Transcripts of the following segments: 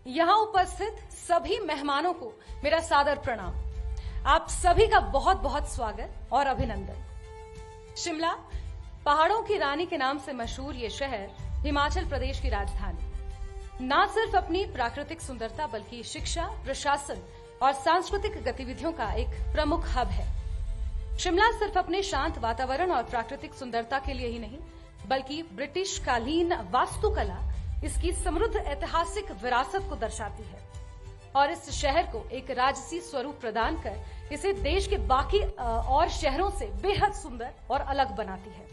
यहाँ उपस्थित सभी मेहमानों को मेरा सादर प्रणाम। आप सभी का बहुत बहुत स्वागत और अभिनंदन। शिमला पहाड़ों की रानी के नाम से मशहूर ये शहर हिमाचल प्रदेश की राजधानी न सिर्फ अपनी प्राकृतिक सुंदरता बल्कि शिक्षा, प्रशासन और सांस्कृतिक गतिविधियों का एक प्रमुख हब है। शिमला सिर्फ अपने शांत वातावरण और प्राकृतिक सुंदरता के लिए ही नहीं बल्कि ब्रिटिश कालीन वास्तुकला इसकी समृद्ध ऐतिहासिक विरासत को दर्शाती है और इस शहर को एक राजसी स्वरूप प्रदान कर इसे देश के बाकी और शहरों से बेहद सुंदर और अलग बनाती है।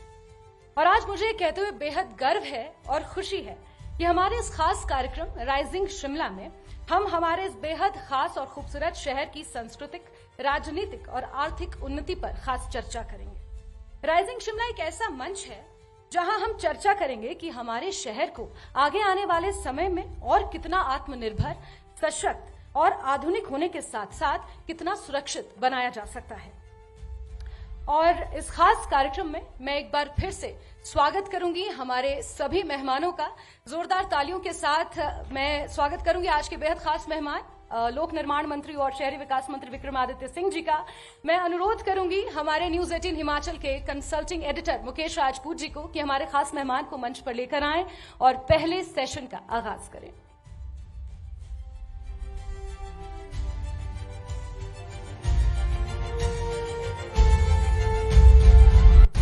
और आज मुझे कहते हुए बेहद गर्व है और खुशी है कि हमारे इस खास कार्यक्रम राइजिंग शिमला में हम हमारे इस बेहद खास और खूबसूरत शहर की सांस्कृतिक, राजनीतिक और आर्थिक उन्नति पर खास चर्चा करेंगे। राइजिंग शिमला एक ऐसा मंच है जहां हम चर्चा करेंगे कि हमारे शहर को आगे आने वाले समय में और कितना आत्मनिर्भर, सशक्त और आधुनिक होने के साथ साथ कितना सुरक्षित बनाया जा सकता है। और इस खास कार्यक्रम में मैं एक बार फिर से स्वागत करूंगी हमारे सभी मेहमानों का। जोरदार तालियों के साथ मैं स्वागत करूंगी आज के बेहद खास मेहमान लोक निर्माण मंत्री और शहरी विकास मंत्री विक्रमादित्य सिंह जी का। मैं अनुरोध करूंगी हमारे न्यूज 18 हिमाचल के कंसल्टिंग एडिटर मुकेश राजपूत जी को कि हमारे खास मेहमान को मंच पर लेकर आएं और पहले सेशन का आगाज करें।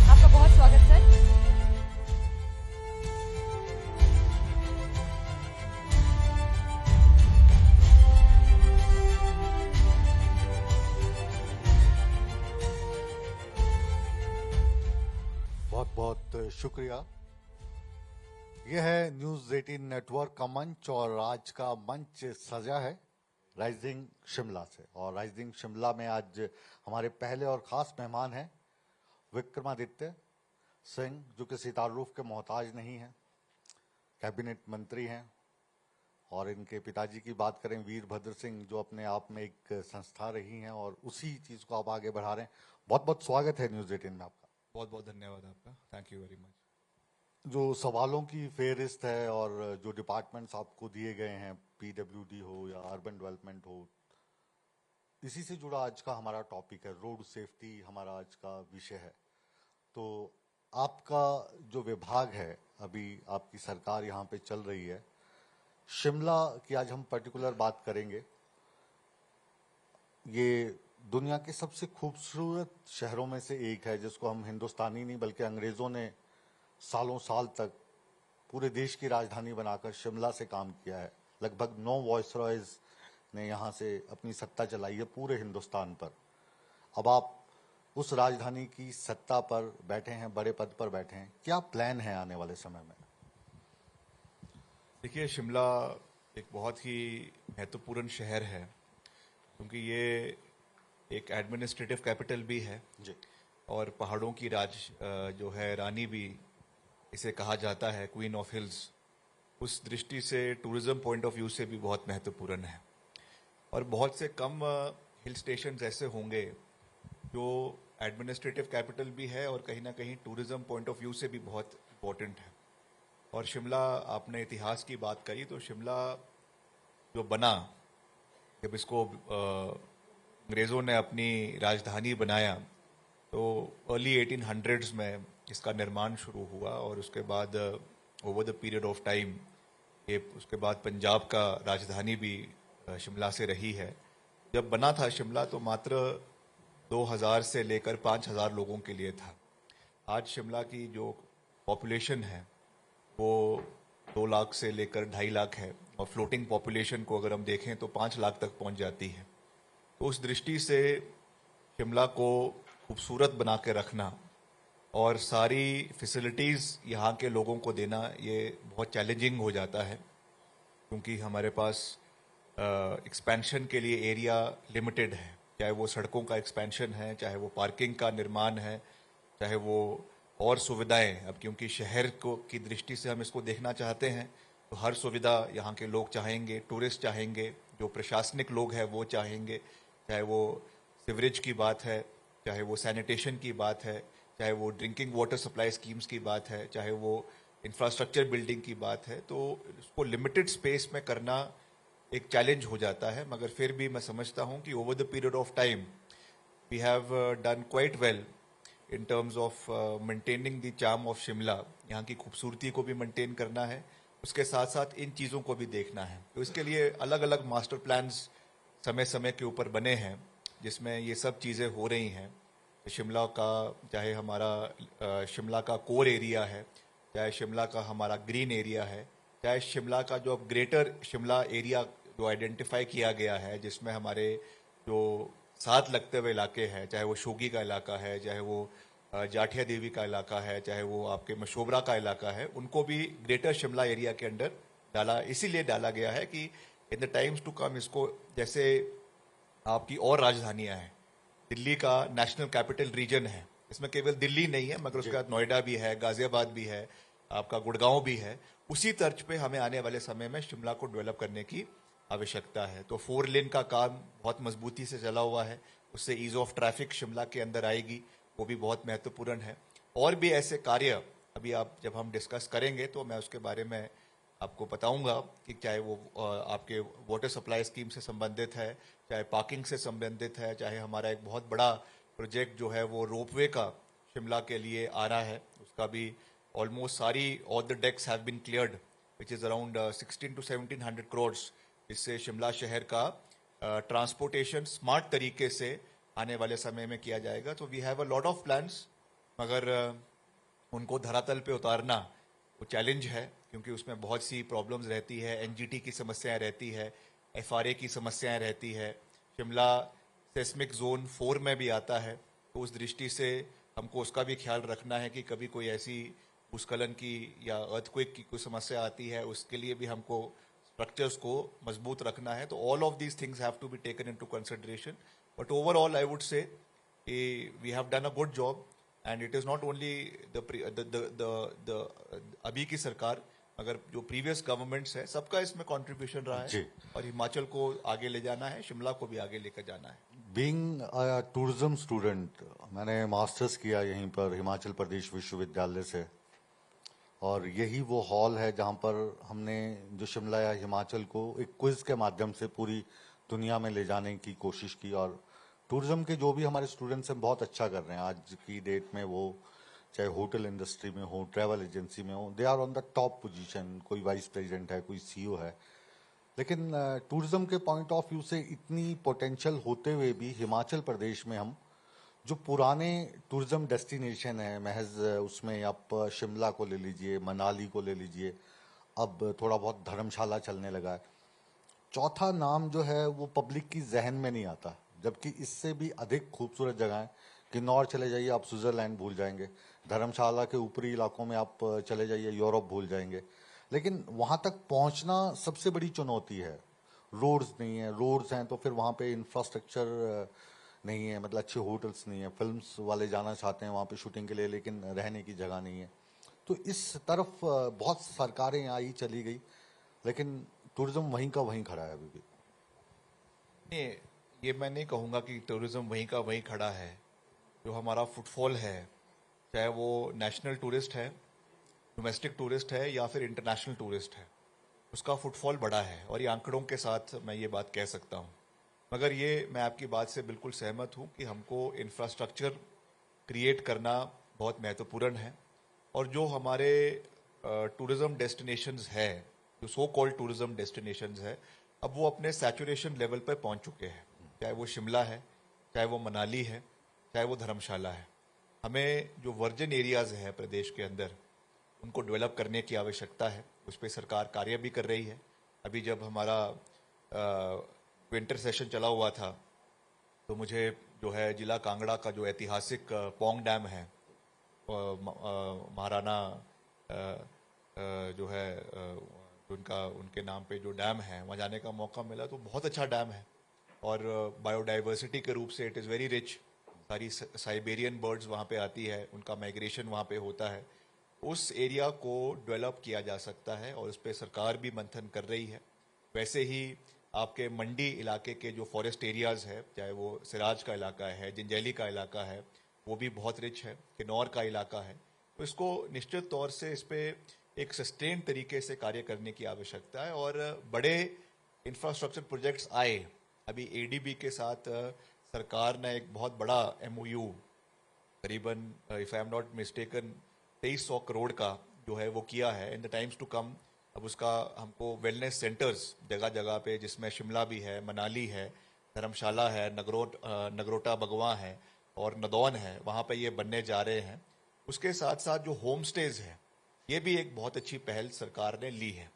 आपका बहुत स्वागत सर। बहुत बहुत शुक्रिया। यह है न्यूज 18 नेटवर्क का मंच और आज का मंच सजा है राइजिंग शिमला से। और राइजिंग शिमला में आज हमारे पहले और खास मेहमान हैं विक्रमादित्य सिंह, जो किसी तारुफ के मोहताज नहीं हैं, कैबिनेट मंत्री हैं। और इनके पिताजी की बात करें वीरभद्र सिंह, जो अपने आप में एक संस्था रही हैं और उसी चीज को आप आगे बढ़ा रहे हैं। बहुत बहुत स्वागत है न्यूज 18 में आपका। बहुत बहुत धन्यवाद आपका, थैंक यू वेरी मच। जो सवालों की फेहरिस्त है और जो डिपार्टमेंट्स आपको दिए गए हैं, पीडब्ल्यूडी हो या अर्बन डेवलपमेंट हो, इसी से जुड़ा आज का हमारा टॉपिक है। रोड सेफ्टी हमारा आज का विषय है। तो आपका जो विभाग है, अभी आपकी सरकार यहाँ पे चल रही है, शिमला की आज हम पर्टिकुलर बात करेंगे। ये दुनिया के सबसे खूबसूरत शहरों में से एक है, जिसको हम हिंदुस्तानी नहीं बल्कि अंग्रेजों ने सालों साल तक पूरे देश की राजधानी बनाकर शिमला से काम किया है। लगभग 9 वॉइसरॉयज ने यहाँ से अपनी सत्ता चलाई है पूरे हिंदुस्तान पर। अब आप उस राजधानी की सत्ता पर बैठे हैं, बड़े पद पर बैठे हैं, क्या प्लान है आने वाले समय में? देखिए, शिमला एक बहुत ही महत्वपूर्ण शहर है क्योंकि ये एक एडमिनिस्ट्रेटिव कैपिटल भी है जी। और पहाड़ों की जो है रानी भी इसे कहा जाता है, क्वीन ऑफ हिल्स। उस दृष्टि से टूरिज्म पॉइंट ऑफ व्यू से भी बहुत महत्वपूर्ण है। और बहुत से कम हिल स्टेशंस ऐसे होंगे जो एडमिनिस्ट्रेटिव कैपिटल भी है और कहीं ना कहीं टूरिज्म पॉइंट ऑफ व्यू से भी बहुत इम्पोर्टेंट है। और शिमला, आपने इतिहास की बात कही, तो शिमला जो बना, जब इसको अंग्रेज़ों ने अपनी राजधानी बनाया तो अर्ली 1800s में इसका निर्माण शुरू हुआ और उसके बाद over the period of time ये उसके बाद पंजाब का राजधानी भी शिमला से रही है। जब बना था शिमला तो मात्र 2000 से लेकर 5000 लोगों के लिए था। आज शिमला की जो पॉपुलेशन है वो 2 लाख से लेकर 2.5 लाख है और फ्लोटिंग पॉपुलेशन को अगर हम देखें तो 5 लाख तक पहुंच जाती है। तो उस दृष्टि से शिमला को खूबसूरत बना के रखना और सारी फैसिलिटीज़ यहाँ के लोगों को देना, ये बहुत चैलेंजिंग हो जाता है क्योंकि हमारे पास एक्सपेंशन के लिए एरिया लिमिटेड है। चाहे वो सड़कों का एक्सपेंशन है, चाहे वो पार्किंग का निर्माण है, चाहे वो और सुविधाएं। अब क्योंकि शहर को की दृष्टि से हम इसको देखना चाहते हैं तो हर सुविधा यहाँ के लोग चाहेंगे, टूरिस्ट चाहेंगे, जो प्रशासनिक लोग हैं वो चाहेंगे। चाहे वो सिवरेज की बात है, चाहे वो सैनिटेशन की बात है, चाहे वो ड्रिंकिंग वाटर सप्लाई स्कीम्स की बात है, चाहे वो इंफ्रास्ट्रक्चर बिल्डिंग की बात है। तो उसको लिमिटेड स्पेस में करना एक चैलेंज हो जाता है, मगर फिर भी मैं समझता हूं कि over the period of time we have done quite well in terms of maintaining the charm of Shimla. यहाँ की खूबसूरती को भी मेंटेन करना है, उसके साथ साथ इन चीज़ों को भी देखना है। तो इसके लिए अलग अलग मास्टर प्लान्स समय समय के ऊपर बने हैं, जिसमें ये सब चीज़ें हो रही हैं। शिमला का, चाहे हमारा शिमला का कोर एरिया है, चाहे शिमला का हमारा ग्रीन एरिया है, चाहे शिमला का जो अब ग्रेटर शिमला एरिया जो आइडेंटिफाई किया गया है, जिसमें हमारे जो साथ लगते हुए इलाके हैं, चाहे वो शोगी का इलाका है, चाहे वो जाठिया देवी का इलाका है, चाहे वो आपके मशोबरा का इलाका है, उनको भी ग्रेटर शिमला एरिया के अंडर इसीलिए डाला गया है कि in the times to come इसको, जैसे आपकी और राजधानियां हैं, दिल्ली का नेशनल कैपिटल रीजन है, इसमें केवल दिल्ली नहीं है मगर उसके बाद नोएडा भी है, गाजियाबाद भी है, आपका गुड़गांव भी है। उसी तर्ज पे हमें आने वाले समय में शिमला को डेवलप करने की आवश्यकता है। तो 4 लेन का काम बहुत मजबूती से चला हुआ है, उससे ईज ऑफ ट्रैफिक शिमला के अंदर आएगी, वो भी बहुत महत्वपूर्ण है। और भी ऐसे कार्य अभी आप जब हम डिस्कस करेंगे तो मैं उसके बारे में आपको बताऊंगा कि चाहे वो आपके वाटर सप्लाई स्कीम से संबंधित है, चाहे पार्किंग से संबंधित है, चाहे हमारा एक बहुत बड़ा प्रोजेक्ट जो है वो रोपवे का शिमला के लिए आ रहा है, उसका भी ऑलमोस्ट सारी all the decks have been cleared which is around 16 to 1700 crores. इससे शिमला शहर का ट्रांसपोर्टेशन स्मार्ट तरीके से आने वाले समय में किया जाएगा। तो we have a lot of plans, मगर उनको धरातल पे उतारना वो चैलेंज है, क्योंकि उसमें बहुत सी प्रॉब्लम्स रहती है, एनजीटी की समस्याएं रहती है, एफआरए की समस्याएं रहती है। शिमला सेस्मिक जोन 4 में भी आता है, तो उस दृष्टि से हमको उसका भी ख्याल रखना है कि कभी कोई ऐसी भूस्खलन की या अर्थक्वेक की कोई समस्या आती है, उसके लिए भी हमको स्ट्रक्चर्स को मजबूत रखना है। तो all of these things have to be taken into consideration, but overall I would say we have done a good job. And it is not only the अभी की सरकार, मगर जो प्रीवियस गवर्नमेंट्स है, सबका इसमें कंट्रीब्यूशन रहा है, और हिमाचल को आगे ले जाना है, शिमला को भी आगे लेकर जाना है। बीइंग अ टूरिज्म स्टूडेंट, मैंने मास्टर्स किया यहीं पर हिमाचल प्रदेश विश्वविद्यालय से, और यही वो हॉल है जहां पर हमने जो शिमला या हिमाचल को एक क्विज के माध्यम से पूरी दुनिया में ले जाने की कोशिश की। और टूरिज्म के जो भी हमारे स्टूडेंट्स हैं बहुत अच्छा कर रहे हैं आज की डेट में, वो चाहे होटल इंडस्ट्री में हो, ट्रैवल एजेंसी में हो, they are on the top position. कोई वाइस प्रेसिडेंट है, कोई सीईओ है। लेकिन टूरिज्म के पॉइंट ऑफ व्यू से इतनी पोटेंशियल होते हुए भी हिमाचल प्रदेश में हम जो पुराने टूरिज्म डेस्टिनेशन है, महज उसमें आप शिमला को ले लीजिए, मनाली को ले लीजिए, अब थोड़ा बहुत धर्मशाला चलने लगा है, चौथा नाम जो है वो पब्लिक की जहन में नहीं आता। जबकि इससे भी अधिक खूबसूरत जगह है। किन्नौर चले जाइए, आप स्विट्जरलैंड भूल जाएंगे। धर्मशाला के ऊपरी इलाकों में आप चले जाइए, यूरोप भूल जाएंगे। लेकिन वहां तक पहुंचना सबसे बड़ी चुनौती है। रोड्स नहीं है, रोड्स हैं तो फिर वहां पे इंफ्रास्ट्रक्चर नहीं है, मतलब अच्छे होटल्स नहीं है। फिल्म्स वाले जाना चाहते हैं वहां पे शूटिंग के लिए, लेकिन रहने की जगह नहीं है। तो इस तरफ बहुत सरकारें आई चली गई, लेकिन टूरिज्म वहीं का वहीं खड़ा है अभी भी। नहीं, ये मैं नहीं कहूँगा कि टूरिज्म वहीं का वहीं खड़ा है। जो हमारा फुटफॉल है, चाहे वो नेशनल टूरिस्ट है, डोमेस्टिक टूरिस्ट है या फिर इंटरनेशनल टूरिस्ट है, उसका फुटफॉल बड़ा है, और ये आंकड़ों के साथ मैं ये बात कह सकता हूँ। मगर ये मैं आपकी बात से बिल्कुल सहमत हूँ कि हमको इंफ्रास्ट्रक्चर क्रिएट करना बहुत महत्वपूर्ण है। और जो हमारे टूरिज्म डेस्टिनेशंस है, जो सो कॉल्ड टूरिज्म डेस्टिनेशंस है, अब वो अपने सैचुरेशन लेवल पर पहुंच चुके हैं। चाहे वो शिमला है, चाहे वो मनाली है, चाहे वो धर्मशाला है। हमें जो वर्जिन एरियाज हैं प्रदेश के अंदर, उनको डेवलप करने की आवश्यकता है। उस पर सरकार कार्य भी कर रही है। अभी जब हमारा विंटर सेशन चला हुआ था, तो मुझे जो है जिला कांगड़ा का जो ऐतिहासिक पोंग डैम है, महाराणा जो है उनके नाम पे जो डैम है, वहाँ जाने का मौका मिला। तो बहुत अच्छा डैम है, और बायोडाइवर्सिटी के रूप से इट इज़ वेरी रिच। सारी साइबेरियन बर्ड्स वहाँ पे आती है, उनका माइग्रेशन वहाँ पे होता है। उस एरिया को डेवलप किया जा सकता है, और उस पर सरकार भी मंथन कर रही है। वैसे ही आपके मंडी इलाके के जो फॉरेस्ट एरियाज है, चाहे वो सिराज का इलाका है, जंजैली का इलाका है, वो भी बहुत रिच है, किन्नौर का इलाका है। तो इसको निश्चित तौर से इस पर एक सस्टेन तरीके से कार्य करने की आवश्यकता है, और बड़े इंफ्रास्ट्रक्चर प्रोजेक्ट्स आए, अभी एडीबी के साथ सरकार ने एक बहुत बड़ा एमओयू करीबन if I am not mistaken 2300 crore का जो है वो किया है in the times to come. अब उसका हमको वेलनेस सेंटर्स जगह जगह पे, जिसमें शिमला भी है, मनाली है, धर्मशाला है, नगरोटा बगवा है और नदौन है, वहाँ पे ये बनने जा रहे हैं। उसके साथ साथ जो होम स्टेज है, ये भी एक बहुत अच्छी पहल सरकार ने ली है।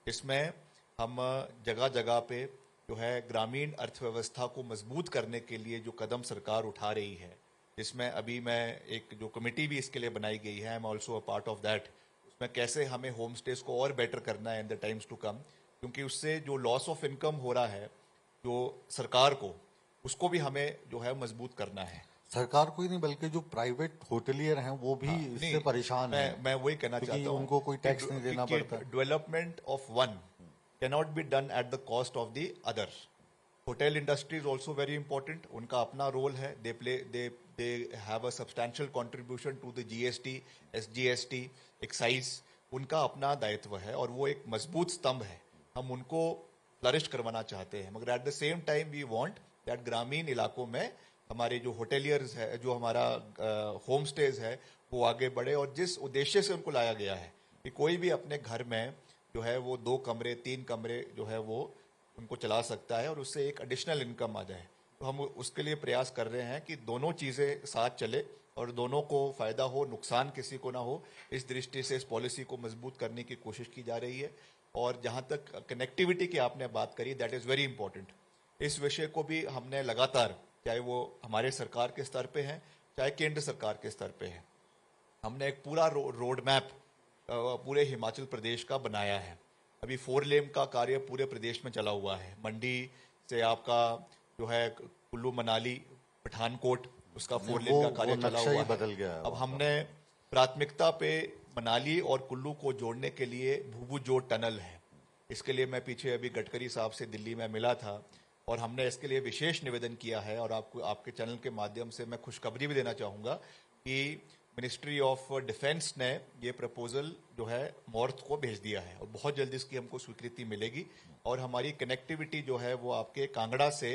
इसमें हम जगह जगह पे जो है ग्रामीण अर्थव्यवस्था को मजबूत करने के लिए जो कदम सरकार उठा रही है, जिसमें अभी मैं एक जो कमेटी भी इसके लिए बनाई गई है, I am also a part of that, उसमें कैसे हमें होम स्टेज को और बेटर करना है in the times to come, क्योंकि उससे जो लॉस ऑफ इनकम हो रहा है जो सरकार को, उसको भी हमें जो है मजबूत करना है। सरकार को ही नहीं बल्कि जो प्राइवेट होटलियर हैं वो भी इससे परेशान हैं। मैं वही कहना क्योंकि चाहता हूँ, उनको कोई टैक्स नहीं देना पड़ता। Development of one cannot be done at the cost of the other. Hotel industry is also very important, उनका अपना रोल है, they have a substantial contribution to the GST, SGST, excise, उनका अपना दायित्व है और वो एक मजबूत स्तंभ है, हम उनको फ्लरिश करवाना चाहते हैं। मगर at the same time we want that ग्रामीण इलाकों में हमारे जो होटेलियर्स है, जो हमारा होम स्टेज है, वो आगे बढ़े। और जिस उद्देश्य से उनको लाया गया है कि कोई भी अपने घर में जो है वो 2 कमरे 3 कमरे जो है वो उनको चला सकता है और उससे एक एडिशनल इनकम आ जाए, तो हम उसके लिए प्रयास कर रहे हैं कि दोनों चीज़ें साथ चले और दोनों को फायदा हो, नुकसान किसी को ना हो। इस दृष्टि से इस पॉलिसी को मजबूत करने की कोशिश की जा रही है। और जहां तक कनेक्टिविटी की आपने बात करी, दैट इज़ वेरी इंपॉर्टेंट। इस विषय को भी हमने लगातार, चाहे वो हमारे सरकार के स्तर पे है, चाहे केंद्र सरकार के स्तर पे है, हमने एक पूरा रोड मैप पूरे हिमाचल प्रदेश का बनाया है। अभी 4 लेन का कार्य पूरे प्रदेश में चला हुआ है। मंडी से आपका जो है कुल्लू मनाली पठानकोट, उसका 4 लेन का कार्य चला हुआ है। बदल गया है। अब हमने प्राथमिकता पे मनाली और कुल्लू को जोड़ने के लिए भूभू जोड़ टनल है। इसके लिए मैं पीछे अभी गडकरी साहब से दिल्ली में मिला था और हमने इसके लिए विशेष निवेदन किया है। और आपको आपके चैनल के माध्यम से मैं खुशखबरी भी देना चाहूँगा कि मिनिस्ट्री ऑफ डिफेंस ने ये प्रपोजल जो है मॉर्थ को भेज दिया है और बहुत जल्दी इसकी हमको स्वीकृति मिलेगी। और हमारी कनेक्टिविटी जो है वो आपके कांगड़ा से,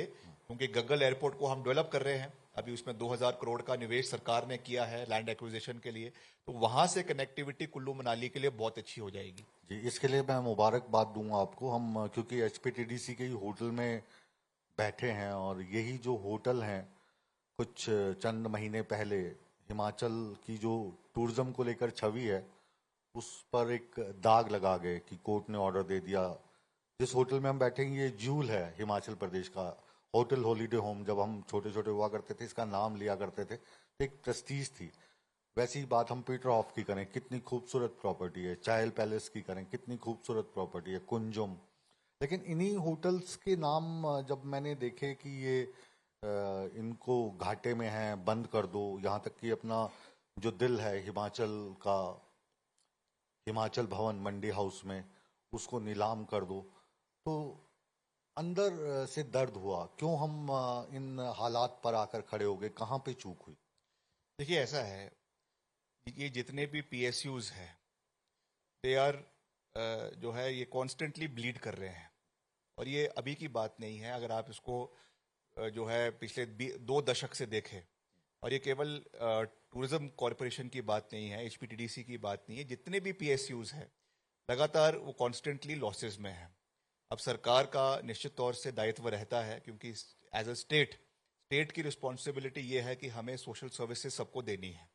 क्योंकि गग्गल एयरपोर्ट को हम डेवलप कर रहे हैं, अभी उसमें 2000 करोड़ का निवेश सरकार ने किया है लैंड एक्विजिशन के लिए, तो वहां से कनेक्टिविटी कुल्लू मनाली के लिए बहुत अच्छी हो जाएगी। जी, इसके लिए मैं मुबारकबाद दूंगा आपको। हम क्योंकि एचपीटीडीसी के ही होटल में बैठे हैं और यही जो होटल हैं कुछ चंद महीने पहले हिमाचल की जो टूरिज्म को लेकर छवि है उस पर एक दाग लगा गए कि कोर्ट ने ऑर्डर दे दिया। जिस होटल में हम बैठेंगे ये ज्यूल है हिमाचल प्रदेश का, होटल हॉलीडे होम। जब हम छोटे छोटे हुआ करते थे इसका नाम लिया करते थे, तो एक प्रेस्टीज थी। वैसी ही बात हम पीटर हॉफ की करें, कितनी खूबसूरत प्रॉपर्टी है। चायल पैलेस की करें, कितनी खूबसूरत प्रॉपर्टी है। कुंजुम। लेकिन इन्हीं होटल्स के नाम जब मैंने देखे कि ये इनको घाटे में हैं, बंद कर दो, यहाँ तक कि अपना जो दिल है हिमाचल का, हिमाचल भवन मंडी हाउस में, उसको नीलाम कर दो, तो अंदर से दर्द हुआ। क्यों हम इन हालात पर आकर खड़े हो गए? कहाँ पे चूक हुई? देखिए ऐसा है, ये जितने भी पीएसयूज हैं दे आर जो है ये कॉन्स्टेंटली ब्लीड कर रहे हैं। और ये अभी की बात नहीं है, अगर आप इसको जो है पिछले 2 दशक से देखें, और ये केवल टूरिज्म कॉरपोरेशन की बात नहीं है, एचपीटीडीसी की बात नहीं है, जितने भी पीएसयूज हैं लगातार वो कॉन्स्टेंटली लॉसेज में है। अब सरकार का निश्चित तौर से दायित्व रहता है, क्योंकि एज अ स्टेट की रिस्पॉन्सिबिलिटी ये है कि हमें सोशल सर्विसेज सबको देनी है।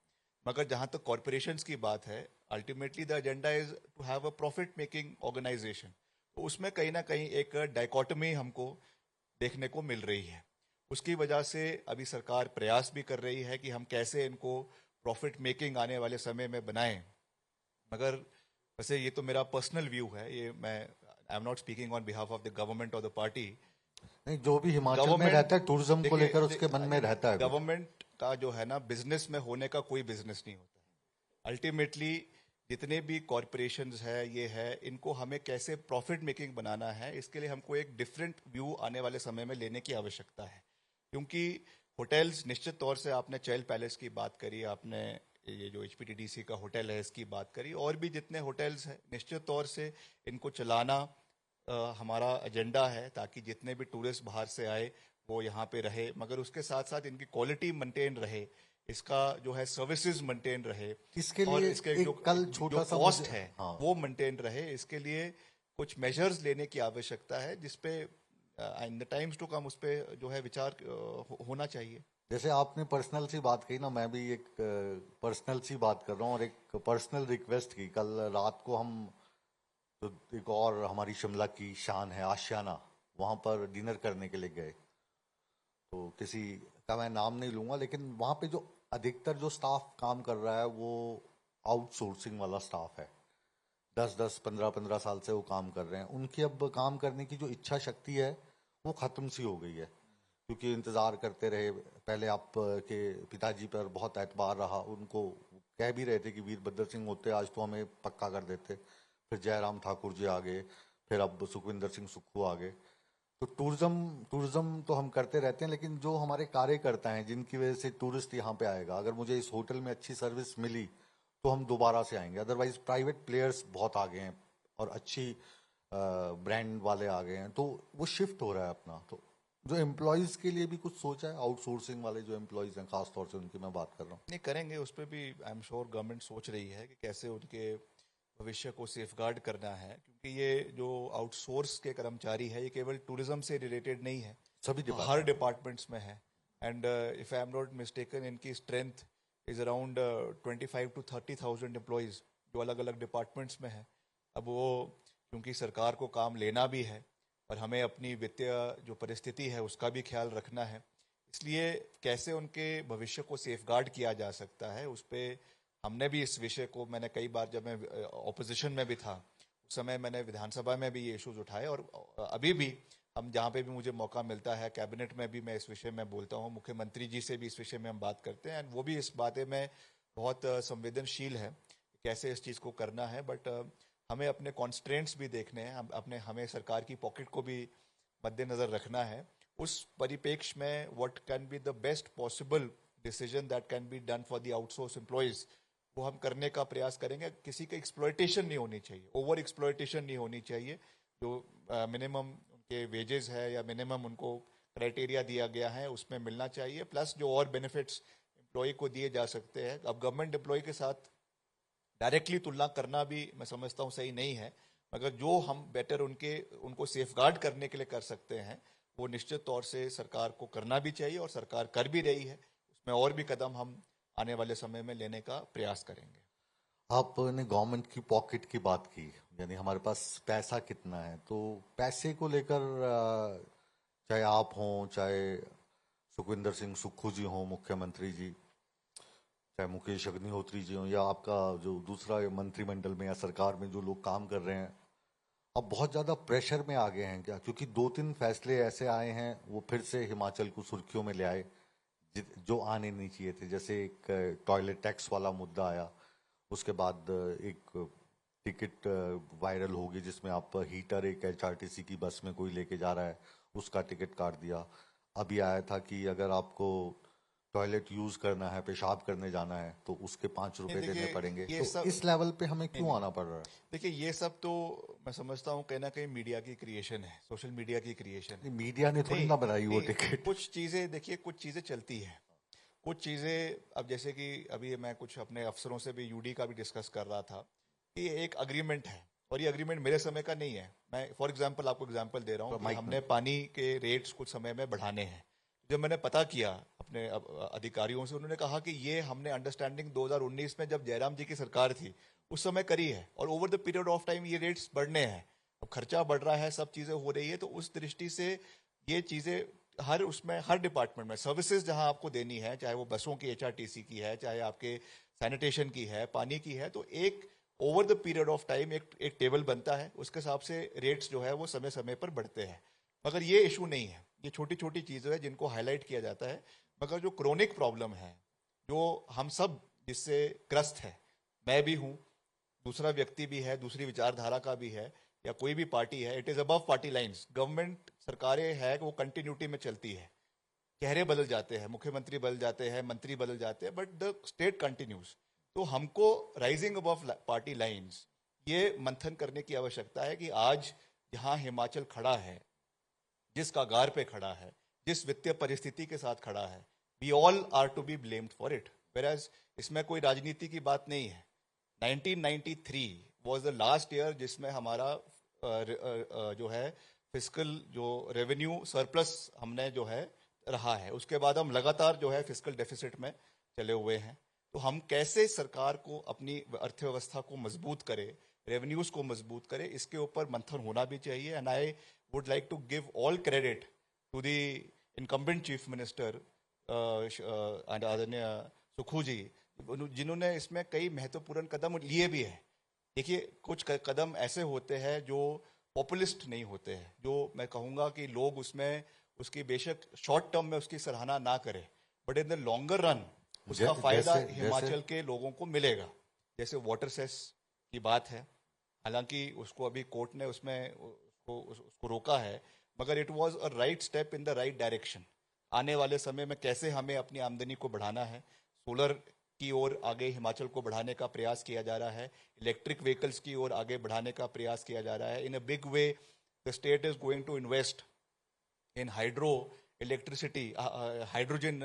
मगर जहां तक कॉरपोरेशंस की बात है, ultimately the agenda is to have a profit making organization. तो उसमें कहीं ना कहीं एक डाइकोटमी हमको देखने को मिल रही है। उसकी वजह से अभी सरकार प्रयास भी कर रही है कि हम कैसे इनको प्रॉफिट मेकिंग आने वाले समय में बनाएं। मगर वैसे ये तो मेरा पर्सनल व्यू है, ये मैं आई am not speaking on behalf of the government और द पार्टी। नहीं, जो भी हिमाचल में रहता है टूरिज्म को लेकर उसके मन में रहता है। गवर्नमेंट का जो है ना, बिजनेस में होने का कोई बिजनेस नहीं होता है। अल्टीमेटली जितने भी कॉरपोरेशंस है ये है, इनको हमें कैसे प्रॉफिट मेकिंग बनाना है, इसके लिए हमको एक डिफरेंट व्यू आने वाले समय में लेने की आवश्यकता है। क्योंकि होटल्स, निश्चित तौर से आपने चैल पैलेस की बात करी, आपने ये जो एचपीटीडीसी का होटल है इसकी बात करी, और भी जितने होटल्स हैं, निश्चित तौर से इनको चलाना हमारा एजेंडा है ताकि जितने भी टूरिस्ट बाहर से आए वो यहाँ पे रहे, मगर उसके साथ साथ इनकी क्वालिटी मेंटेन रहे, इसका जो है सर्विसेज मेंटेन रहे, इसके और लिए इसके एक कल छोटा सा कॉस्ट मुझे- है हाँ। वो मेंटेन रहे। इसके लिए कुछ मेजर्स लेने की आवश्यकता है जिसपे in the times to come उस पे जो है विचार होना चाहिए। जैसे आपने पर्सनल सी बात कही ना, मैं भी एक पर्सनल सी बात कर रहा हूँ और एक पर्सनल रिक्वेस्ट की। कल रात को हम तो एक और हमारी शिमला की शान है आशियाना, वहां पर डिनर करने के लिए गए। तो किसी का मैं नाम नहीं लूंगा, लेकिन वहां पे जो अधिकतर जो स्टाफ काम कर रहा है वो आउटसोर्सिंग वाला स्टाफ है। 10-10, 15-15 साल से वो काम कर रहे हैं। उनकी अब काम करने की जो इच्छा शक्ति है वो खत्म सी हो गई है, क्योंकि इंतजार करते रहे। पहले आप के पिताजी पर बहुत एतबार रहा, उनको कह भी रहे थे कि वीरभद्र सिंह होते आज तो हमें पक्का कर देते। फिर जयराम ठाकुर जी आ गए, फिर अब सुखविंदर सिंह सुक्खू आ गए। तो टूरिज्म तो हम करते रहते हैं, लेकिन जो हमारे कार्यकर्ता हैं जिनकी वजह से टूरिस्ट यहाँ पे आएगा, अगर मुझे इस होटल में अच्छी सर्विस मिली तो हम दोबारा से आएंगे। अदरवाइज प्राइवेट प्लेयर्स बहुत आ गए हैं और अच्छी ब्रांड वाले आ गए हैं, तो वो शिफ्ट हो रहा है अपना। तो जो एम्प्लॉयज के लिए भी कुछ सोचा है? आउटसोर्सिंग वाले जो एम्प्लॉयज हैं खासतौर से उनकी मैं बात कर रहा हूँ। नहीं करेंगे, उस पर भी आई एम श्योर गवर्नमेंट सोच रही है कि कैसे उनके भविष्य को सेफगार्ड करना है, क्योंकि ये जो आउटसोर्स के कर्मचारी है ये केवल टूरिज्म से रिलेटेड नहीं है, सभी हर डिपार्टमेंट्स में है। And if I am not mistaken इनकी strength is around 25 to 30,000 employees जो अलग अलग डिपार्टमेंट्स में है। अब वो क्योंकि सरकार को काम लेना भी है और हमें अपनी वित्तीय जो परिस्थिति है उसका भी ख्याल रखना है, इसलिए कैसे उनके भविष्य को सेफगार्ड किया जा सकता है उस पर हमने भी इस विषय को, मैंने कई बार जब मैं ऑपोजिशन में भी था उस समय मैंने विधानसभा में भी ये इश्यूज उठाए, और अभी भी हम जहाँ पे भी मुझे मौका मिलता है कैबिनेट में भी मैं इस विषय में बोलता हूँ, मुख्यमंत्री जी से भी इस विषय में हम बात करते हैं, वो भी इस बातें में बहुत संवेदनशील है कैसे इस चीज़ को करना है। बट हमें अपने कॉन्स्ट्रेंट्स भी देखने हैं, हमें सरकार की पॉकेट को भी मद्देनजर रखना है। उस परिप्रेक्ष्य में what can be the best possible decision that can be done for the outsource employees वो हम करने का प्रयास करेंगे। किसी का एक्सप्लॉयटेशन नहीं होनी चाहिए, ओवर एक्सप्लॉयटेशन नहीं होनी चाहिए। जो मिनिमम उनके वेजेस है या मिनिमम उनको क्राइटेरिया दिया गया है उसमें मिलना चाहिए, प्लस जो और बेनिफिट्स एम्प्लॉय को दिए जा सकते हैं। अब गवर्नमेंट एम्प्लॉय के साथ डायरेक्टली तुलना करना भी मैं समझता हूँ सही नहीं है, मगर जो हम बेटर उनको सेफगार्ड करने के लिए कर सकते हैं वो निश्चित तौर से सरकार को करना भी चाहिए और सरकार कर भी रही है। उसमें और भी कदम हम आने वाले समय में लेने का प्रयास करेंगे। आपने गवर्नमेंट की पॉकेट की बात की, यानी हमारे पास पैसा कितना है, तो पैसे को लेकर चाहे आप हों, चाहे सुखविंदर सिंह सुक्खू जी हों मुख्यमंत्री जी, चाहे मुकेश अग्निहोत्री जी हों, या आपका जो दूसरा मंत्रिमंडल में या सरकार में जो लोग काम कर रहे हैं, अब बहुत ज्यादा प्रेशर में आ गए हैं क्या? क्योंकि 2-3 फैसले ऐसे आए हैं वो फिर से हिमाचल को सुर्खियों में ले आए जो आने नहीं चाहिए थे। जैसे एक टॉयलेट टैक्स वाला मुद्दा आया, उसके बाद एक टिकट वायरल होगी जिसमें आप हीटर एक HRTC की बस में कोई लेके जा रहा है उसका टिकट काट दिया। अभी आया था कि अगर आपको टॉयलेट यूज करना है, पेशाब करने जाना है, तो उसके 5 रुपए देने पड़ेंगे। तो इस लेवल पे हमें क्यों आना पड़ रहा है? देखिए ये सब तो मैं समझता हूँ कहीं ना कहीं मीडिया की क्रिएशन है, सोशल मीडिया की क्रिएशन। मीडिया ने थोड़ी ना बनाई वो टिकट। कुछ चीजें देखिए, कुछ चीजें चलती है, कुछ चीजें अब जैसे कि अभी मैं कुछ अपने अफसरों से भी यूडी का भी डिस्कस कर रहा था कि एक अग्रीमेंट है और ये अग्रीमेंट मेरे समय का नहीं है। मैं फॉर एग्जांपल आपको एग्जांपल दे रहा हूँ कि हमने पानी के रेट्स कुछ समय में बढ़ाने हैं। जब मैंने पता किया अपने अधिकारियों से, उन्होंने कहा कि ये हमने अंडरस्टैंडिंग 2019 में जब जयराम जी की सरकार थी उस समय करी है और over the period of time ये रेट्स बढ़ने हैं। अब खर्चा बढ़ रहा है, सब चीजें हो रही है, तो उस दृष्टि से ये चीजें हर डिपार्टमेंट में सर्विसेज जहां आपको देनी है, चाहे वो बसों की HRTC की है, चाहे आपके सैनिटेशन की है, पानी की है, तो एक over the period of time एक टेबल बनता है, उसके हिसाब से रेट्स जो है वो समय समय पर बढ़ते हैं। मगर ये इशू नहीं है, ये छोटी छोटी चीजें हैं जिनको हाईलाइट किया जाता है। मगर जो क्रोनिक प्रॉब्लम है, जो हम सब जिससे ग्रस्त है, मैं भी हूं, दूसरा व्यक्ति भी है, दूसरी विचारधारा का भी है, या कोई भी पार्टी है, it is above party lines. Government सरकारें है वो कंटिन्यूटी में चलती है, चेहरे बदल जाते हैं, मुख्यमंत्री बदल जाते हैं, मंत्री बदल जाते हैं, बट द स्टेट कंटिन्यूज। तो हमको राइजिंग अबव पार्टी लाइंस ये मंथन करने की आवश्यकता है कि आज जहां हिमाचल खड़ा है, जिस कगार पे खड़ा है, जिस वित्तीय परिस्थिति के साथ खड़ा है, we all are to be blamed for it. वेराज इसमें कोई राजनीति की बात नहीं है। 1993 वाज द लास्ट ईयर जिसमें हमारा जो है फिस्कल जो रेवेन्यू सरप्लस हमने जो है रहा है। उसके बाद हम लगातार जो है फिस्कल डेफिसिट में चले हुए हैं। तो हम कैसे सरकार को अपनी अर्थव्यवस्था को मजबूत करें, रेवेन्यूज को मजबूत करें, इसके ऊपर मंथन होना भी चाहिए। And I would like to give all credit to the incumbent chief minister आदरणीय सुखू जी, जिन्होंने इसमें कई महत्वपूर्ण कदम लिए भी हैं। देखिए, कुछ कदम ऐसे होते हैं जो पॉपुलिस्ट नहीं होते हैं, जो मैं कहूँगा कि लोग उसमें उसकी बेशक शॉर्ट टर्म में उसकी सराहना ना करें, but in the longer run उसका फायदा हिमाचल के लोगों को मिलेगा। जैसे वाटर सेस की बात है, हालांकि उसको अभी कोर्ट ने उसमें उसको रोका है, मगर it was a right step in the right direction. आने वाले समय में कैसे हमें अपनी आमदनी को बढ़ाना है, सोलर की ओर आगे हिमाचल को बढ़ाने का प्रयास किया जा रहा है, इलेक्ट्रिक व्हीकल्स की ओर आगे बढ़ाने का प्रयास किया जा रहा है। In a big way the state is going to invest in hydro electricity, hydrogen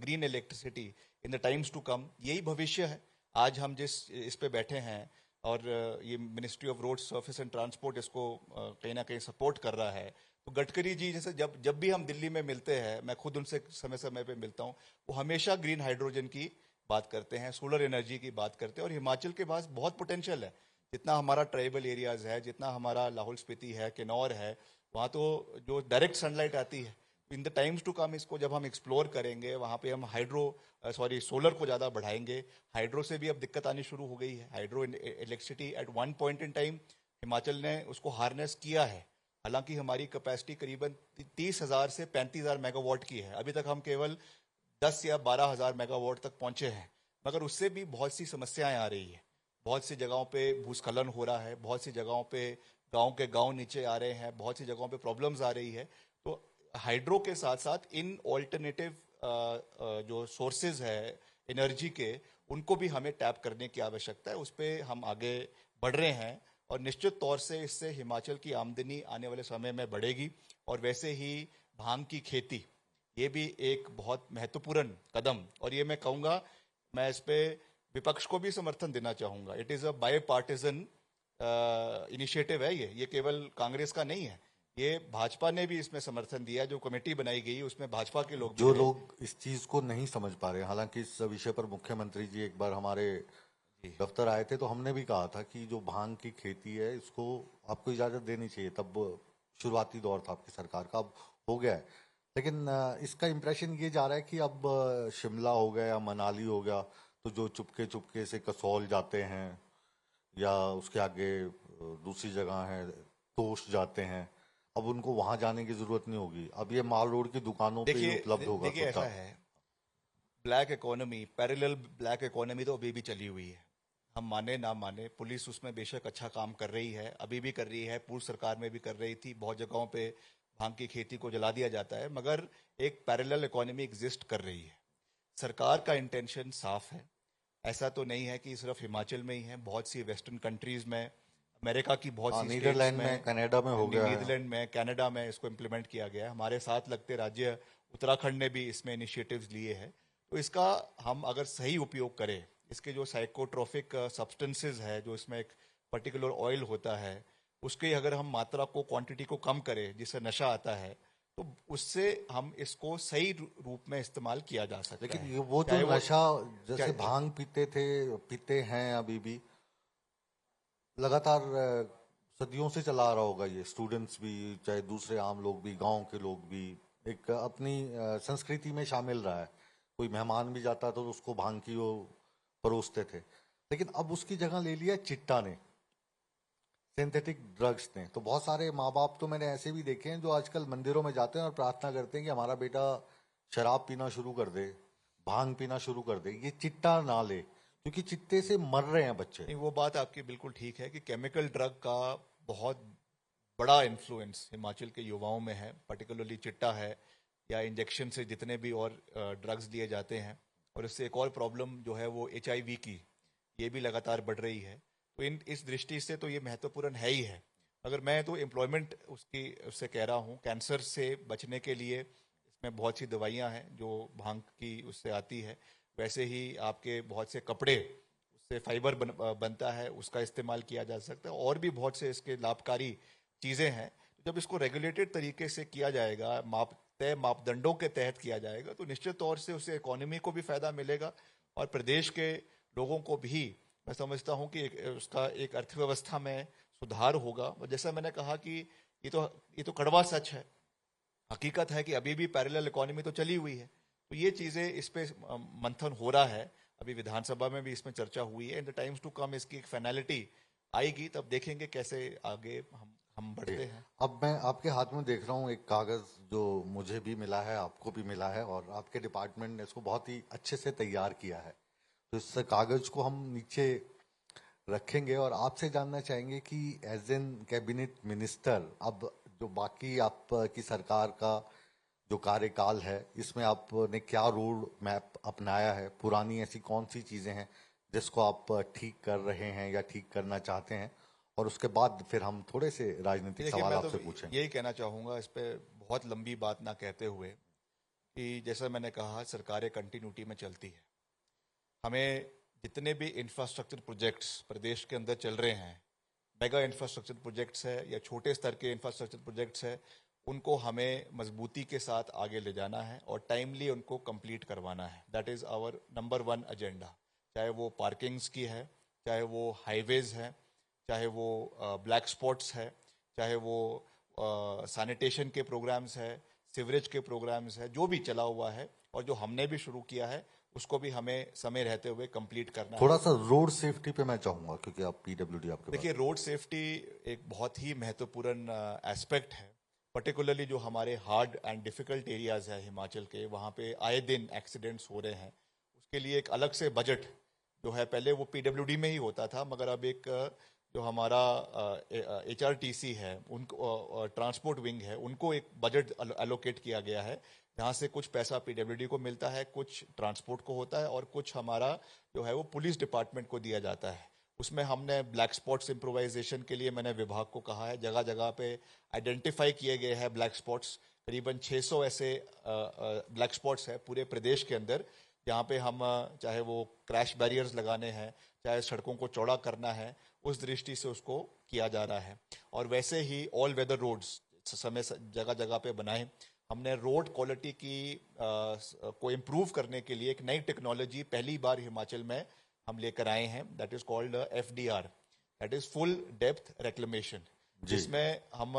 green electricity in the times to come. यही भविष्य है। आज हम जिस इस पे बैठे हैं और ये ministry of road surface and transport इसको कहीं ना कहीं सपोर्ट कर रहा है। तो गडकरी जी जैसे जब भी हम दिल्ली में मिलते हैं, मैं खुद उनसे समय समय पे मिलता हूँ, वो हमेशा ग्रीन हाइड्रोजन की बात करते हैं, सोलर एनर्जी की बात करते हैं। और हिमाचल के पास बहुत पोटेंशियल है। जितना हमारा ट्राइबल एरियाज है, जितना हमारा लाहौल स्पीति है, किन्नौर है, वहाँ तो जो डायरेक्ट सनलाइट आती है। In the times to come इसको जब हम एक्सप्लोर करेंगे, वहाँ पे हम सोलर को ज़्यादा बढ़ाएंगे। हाइड्रो से भी अब दिक्कत आनी शुरू हो गई है। Hydro electricity at one point in time Himachal ने उसको हार्नेस किया है। हालांकि हमारी कैपेसिटी करीबन 30,000 से 35,000 मेगावाट की है। अभी तक हम केवल 10 या 12,000 मेगावाट तक पहुंचे हैं, मगर उससे भी बहुत सी समस्याएं आ रही है। बहुत सी जगहों पे भूस्खलन हो रहा है, बहुत सी जगहों पे गांव के गांव नीचे आ रहे हैं, बहुत सी जगहों पे प्रॉब्लम्स आ रही है। तो हाइड्रो के साथ साथ इन ऑल्टरनेटिव जो सोर्सेज है एनर्जी के, उनको भी हमें टैप करने की आवश्यकता है। उस पर हम आगे बढ़ रहे हैं और निश्चित तौर से इससे हिमाचल की आमदनी आने वाले समय में बढ़ेगी। और वैसे ही भांग की खेती, ये भी एक बहुत महत्वपूर्ण कदम, और ये मैं कहूँगा, मैं इस पे विपक्ष को भी समर्थन देना चाहूँगा। It is a bipartisan initiative है। ये केवल कांग्रेस का नहीं है, ये भाजपा ने भी इसमें समर्थन दिया। जो कमेटी बनाई गई उसमें भाजपा के लोग, जो लोग इस चीज को नहीं समझ पा रहे, हालांकि इस विषय पर मुख्यमंत्री जी एक बार हमारे दफ्तर आए थे, तो हमने भी कहा था कि जो भांग की खेती है इसको आपको इजाजत देनी चाहिए। तब शुरुआती दौर था आपकी सरकार का, अब हो गया है। लेकिन इसका इंप्रेशन ये जा रहा है कि अब शिमला हो गया या मनाली हो गया, तो जो चुपके चुपके से कसौल जाते हैं या उसके आगे दूसरी जगह है तोश जाते हैं, अब उनको वहां जाने की जरूरत नहीं होगी। अब ये माल रोड की दुकानों पे ही उपलब्ध होगा। देखिए ऐसा है, black economy, parallel black economy तो अभी भी चली हुई है। हम माने ना माने, पुलिस उसमें बेशक अच्छा काम कर रही है, अभी भी कर रही है, पूर्व सरकार में भी कर रही थी। बहुत जगहों पे भांग की खेती को जला दिया जाता है, मगर एक पैरेलल इकोनॉमी एग्जिस्ट कर रही है। सरकार का इंटेंशन साफ है। ऐसा तो नहीं है कि सिर्फ हिमाचल में ही है, बहुत सी वेस्टर्न कंट्रीज में, अमेरिका की बहुत सी नीदरलैंड में, कनाडा में हो गया, नीदरलैंड में, कनाडा में इसको इम्प्लीमेंट किया गया है। हमारे साथ लगते राज्य उत्तराखंड ने भी इसमें इनिशिएटिव्स लिए हैं। तो इसका हम अगर सही उपयोग करें, इसके जो साइकोट्रोफिक सब्सटेंसेस है, जो इसमें एक पर्टिकुलर ऑयल होता है, उसके अगर हम मात्रा को, क्वांटिटी को कम करें, जिससे नशा आता है, तो उससे हम इसको सही रूप में इस्तेमाल किया जा सकता है। लेकिन वो जो नशा जैसे भांग पीते हैं अभी भी, लगातार सदियों से चला आ रहा होगा। ये स्टूडेंट्स भी, चाहे दूसरे आम लोग भी, गांव के लोग भी, एक अपनी संस्कृति में शामिल रहा है। कोई मेहमान भी जाता तो उसको भांग की वो परोसते थे। लेकिन अब उसकी जगह ले लिया चिट्टा ने, सिंथेटिक ड्रग्स ने। तो बहुत सारे माँ बाप तो मैंने ऐसे भी देखे हैं जो आजकल मंदिरों में जाते हैं और प्रार्थना करते हैं कि हमारा बेटा शराब पीना शुरू कर दे, भांग पीना शुरू कर दे, ये चिट्टा ना ले, क्योंकि चिट्टे से मर रहे हैं बच्चे। नहीं, वो बात आपकी बिल्कुल ठीक है कि केमिकल ड्रग का बहुत बड़ा इन्फ्लुएंस हिमाचल के युवाओं में है। पर्टिकुलरली चिट्टा है या इंजेक्शन से जितने भी और ड्रग्स लिए जाते हैं। और इससे एक और प्रॉब्लम जो है वो HIV की, ये भी लगातार बढ़ रही है। तो इस दृष्टि से तो ये महत्वपूर्ण है ही है। अगर मैं तो एम्प्लॉयमेंट उससे कह रहा हूँ, कैंसर से बचने के लिए इसमें बहुत सी दवाइयाँ हैं जो भांग की उससे आती है। वैसे ही आपके बहुत से कपड़े, उससे फाइबर बनता है, उसका इस्तेमाल किया जा सकता है। और भी बहुत से इसके लाभकारी चीज़ें हैं। जब इसको रेगुलेटेड तरीके से किया जाएगा, तय मापदंडों के तहत किया जाएगा, तो निश्चित तौर से उससे इकोनॉमी को भी फायदा मिलेगा और प्रदेश के लोगों को भी, मैं समझता हूं कि उसका एक अर्थव्यवस्था में सुधार होगा। और जैसा मैंने कहा कि ये तो कड़वा सच है, हकीकत है कि अभी भी पैरेलल इकोनॉमी तो चली हुई है। तो ये चीजें, इस पे मंथन हो रहा है, अभी विधानसभा में भी इसमें चर्चा हुई है। In the times to come इसकी एक फाइनलिटी आएगी, तब देखेंगे कैसे आगे हम बढ़ते हैं। अब मैं आपके हाथ में देख रहा हूँ एक कागज जो मुझे भी मिला है, आपको भी मिला है, और आपके डिपार्टमेंट ने इसको बहुत ही अच्छे से तैयार किया है। तो इस कागज को हम नीचे रखेंगे और आपसे जानना चाहेंगे कि एज एन कैबिनेट मिनिस्टर, अब जो बाकी आपकी सरकार का जो कार्यकाल है, इसमें आपने क्या रोड मैप अपनाया है? पुरानी ऐसी कौन सी चीजें हैं जिसको आप ठीक कर रहे हैं या ठीक करना चाहते हैं? और उसके बाद फिर हम थोड़े से राजनीतिक देखिए, सवाल मैं आपसे तो पूछेंगे। यही कहना चाहूंगा इस पे बहुत लंबी बात ना कहते हुए, कि जैसा मैंने कहा, सरकारें कंटिन्यूटी में चलती है। हमें जितने भी इंफ्रास्ट्रक्चर प्रोजेक्ट्स प्रदेश के अंदर चल रहे हैं, मेगा इंफ्रास्ट्रक्चर प्रोजेक्ट्स है या छोटे स्तर के इंफ्रास्ट्रक्चर प्रोजेक्ट्स है, उनको हमें मजबूती के साथ आगे ले जाना है और टाइमली उनको कंप्लीट करवाना है। That is our number 1 agenda. चाहे वो पार्किंग्स की है, चाहे वो हाईवेज है, चाहे वो ब्लैक स्पॉट्स है, चाहे वो सैनिटेशन के प्रोग्राम्स है, सीवरेज के प्रोग्राम्स है, जो भी चला हुआ है और जो हमने भी शुरू किया है, उसको भी हमें समय रहते हुए कंप्लीट करना है। थोड़ा सा रोड सेफ्टी पे मैं चाहूंगा, क्योंकि आप पीडब्ल्यूडी आपके देखिए, रोड सेफ्टी एक बहुत ही महत्वपूर्ण एस्पेक्ट है। पर्टिकुलरली जो हमारे हार्ड एंड डिफिकल्ट एरियाज है हिमाचल के, वहाँ पे आए दिन एक्सीडेंट्स हो रहे हैं। उसके लिए एक अलग से बजट जो है, पहले वो पीडब्ल्यूडी में ही होता था, मगर अब एक जो हमारा HRTC है, उनको ट्रांसपोर्ट विंग है, उनको एक बजट एलोकेट किया गया है, जहाँ से कुछ पैसा पीडब्ल्यूडी को मिलता है, कुछ ट्रांसपोर्ट को होता है और कुछ हमारा जो है वो पुलिस डिपार्टमेंट को दिया जाता है। उसमें हमने ब्लैक स्पॉट्स इम्प्रोवाइजेशन के लिए, मैंने विभाग को कहा है, जगह जगह पे आइडेंटिफाई किए गए हैं ब्लैक स्पॉट्स। करीबन 600 ऐसे ब्लैक स्पॉट्स है पूरे प्रदेश के अंदर, जहाँ पे हम चाहे वो क्रैश बैरियर्स लगाने हैं, चाहे सड़कों को चौड़ा करना है, उस दृष्टि से उसको किया जा रहा है। और वैसे ही ऑल वेदर रोड्स समय जगह जगह पे बनाए। हमने रोड क्वालिटी को इम्प्रूव करने के लिए एक नई टेक्नोलॉजी पहली बार हिमाचल में हम लेकर आए हैं। That is called FDR, that is full depth reclamation, जिसमें हम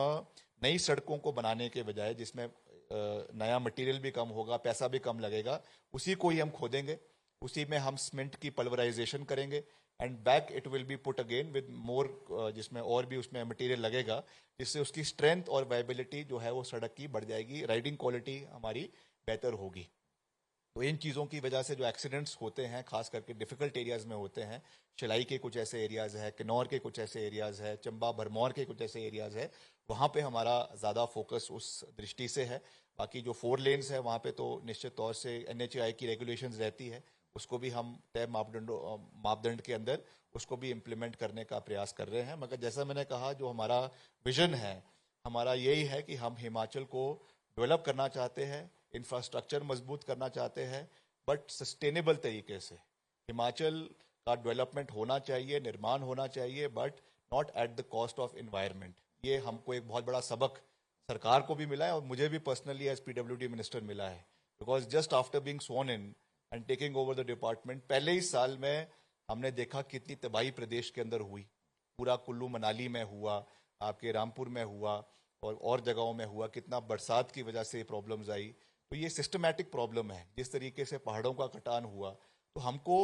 नई सड़कों को बनाने के बजाय, जिसमें नया मटेरियल भी कम होगा, पैसा भी कम लगेगा, उसी को ही हम खोदेंगे, उसी में हम सीमेंट की पल्वराइजेशन करेंगे and back it will be put again with more, जिसमें और भी उसमें मटेरियल लगेगा, जिससे उसकी स्ट्रेंथ और वायबिलिटी जो है वो सड़क की बढ़ जाएगी, राइडिंग क्वालिटी हमारी बेहतर होगी। तो इन चीज़ों की वजह से जो एक्सीडेंट्स होते हैं, खास करके डिफिकल्ट एरियाज में होते हैं, शिलाई के कुछ ऐसे एरियाज है, किन्नौर के कुछ ऐसे एरियाज है, चंबा भरमौर के कुछ ऐसे एरियाज है, वहाँ पे हमारा ज़्यादा फोकस उस दृष्टि से है। बाकी जो 4 लेन्स है, वहाँ पे तो निश्चित तौर से NHAI की रेगुलेशंस रहती है, उसको भी हम तय मापदंड के अंदर उसको भी इम्प्लीमेंट करने का प्रयास कर रहे हैं। मगर जैसा मैंने कहा, जो हमारा विजन है, हमारा यही है कि हम हिमाचल को डेवलप करना चाहते हैं, इंफ्रास्ट्रक्चर मजबूत करना चाहते हैं, बट सस्टेनेबल तरीके से। हिमाचल का डेवलपमेंट होना चाहिए, निर्माण होना चाहिए, but not at the cost of environment. ये हमको एक बहुत बड़ा सबक सरकार को भी मिला है और मुझे भी पर्सनली एज PWD मिनिस्टर मिला है। Because just after being sworn in and taking over the department, पहले ही साल में हमने देखा कितनी तबाही प्रदेश के अंदर हुई। पूरा कुल्लू मनाली में हुआ, आपके रामपुर में हुआ और जगहों में हुआ, कितना बरसात की वजह से प्रॉब्लम्स आई। तो ये सिस्टमैटिक प्रॉब्लम है। जिस तरीके से पहाड़ों का कटान हुआ, तो हमको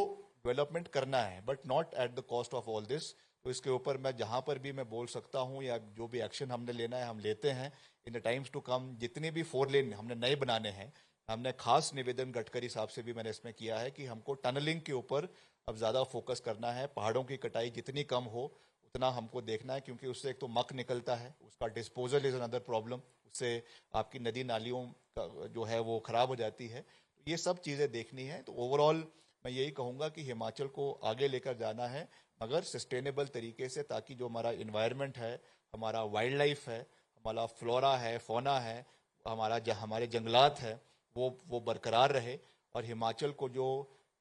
डेवलपमेंट करना है, but not at the cost of all this. तो इसके ऊपर मैं जहां पर भी मैं बोल सकता हूं या जो भी एक्शन हमने लेना है हम लेते हैं। In the times to come जितने भी 4 लेन हमने नए बनाने हैं, हमने खास निवेदन गडकरी साहब से भी मैंने इसमें किया है कि हमको टनलिंग के ऊपर अब ज्यादा फोकस करना है। पहाड़ों की कटाई जितनी कम हो उतना हमको देखना है, क्योंकि उससे एक तो मक निकलता है, उसका डिस्पोजल इज अनदर प्रॉब्लम, उससे आपकी नदी नालियों का जो है वो खराब हो जाती है। तो ये सब चीजें देखनी है। तो ओवरऑल मैं यही कहूंगा कि हिमाचल को आगे लेकर जाना है, मगर सस्टेनेबल तरीके से, ताकि जो हमारा इन्वायरमेंट है, हमारा वाइल्ड लाइफ है, हमारा फ्लोरा है, फौना है, हमारे जंगलात है, वो बरकरार रहे। और हिमाचल को जो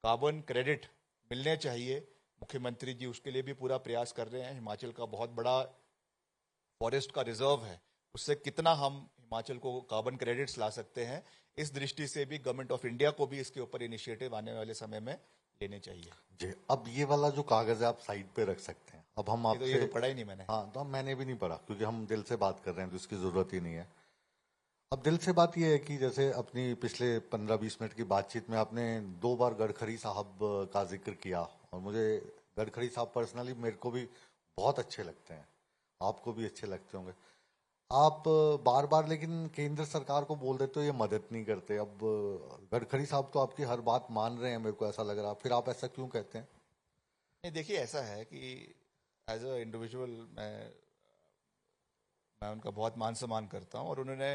कार्बन क्रेडिट मिलने चाहिए, मुख्यमंत्री जी उसके लिए भी पूरा प्रयास कर रहे हैं। हिमाचल का बहुत बड़ा फॉरेस्ट का रिजर्व है, उससे कितना हम हिमाचल को कार्बन क्रेडिट्स ला सकते हैं, इस दृष्टि से भी गवर्नमेंट ऑफ इंडिया को भी इसके ऊपर इनिशिएटिव आने वाले समय में लेने चाहिए। जी, अब ये वाला जो कागज है आप साइड पे रख सकते हैं। अब हम आपसे ये तो पढ़ा ही नहीं मैंने। हाँ, तो मैंने भी नहीं पढ़ा, क्योंकि हम दिल से बात कर रहे हैं तो इसकी जरूरत ही नहीं है। अब दिल से बात यह है कि जैसे अपनी पिछले 15-20 मिनट की बातचीत में आपने 2 बार गडकरी साहब का जिक्र किया, और मुझे गडकरी साहब पर्सनली मेरे को भी बहुत अच्छे लगते हैं, आपको भी अच्छे लगते होंगे। आप बार बार लेकिन केंद्र सरकार को बोल देते हो ये मदद नहीं करते। अब गडकरी साहब तो आपकी हर बात मान रहे हैं, मेरे को ऐसा लग रहा, फिर आप ऐसा क्यों कहते हैं? नहीं, देखिए ऐसा है कि एज अ इंडिविजुअल मैं उनका बहुत मान सम्मान करता हूं, और उन्होंने